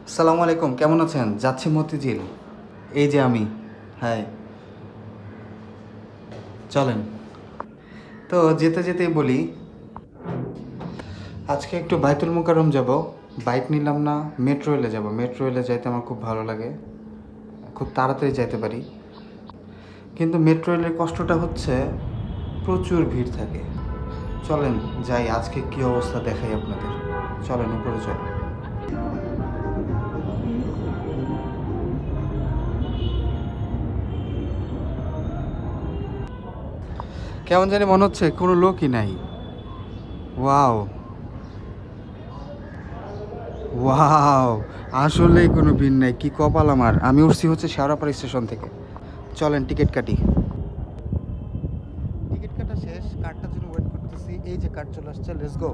আসসালামু আলাইকুম, কেমন আছেন? যাচ্ছি মতিঝিল। এই যে আমি। হ্যাঁ, চলেন। তো যেতে যেতেই বলি, আজকে একটু বাইতুল মোকাররম যাব। বাইক নিলাম না, মেট্রো রেলে যাব। মেট্রো রেলে যাইতে আমার খুব ভালো লাগে, খুব তাড়াতাড়ি যাইতে পারি। কিন্তু মেট্রো রেলের কষ্টটা হচ্ছে প্রচুর ভিড় থাকে। চলেন যাই, আজকে কী অবস্থা দেখাই আপনাদের। চলেন উপরে চলেন। কেমন জানি মনে হচ্ছে কোনো লোকই নাই। ওয়াও, ওয়াও, আসলেই কোনো ভিড় নাই। কি কপাল আমার! আমি উঠছি হচ্ছে শেওড়াপাড়া স্টেশন থেকে। চলেন টিকিট কাটি। টিকিট কাটা শেষ, কার্ডটার জন্য ওয়েট করতেছি। এই যে কার্ড চলে আসছে, লেটস গো।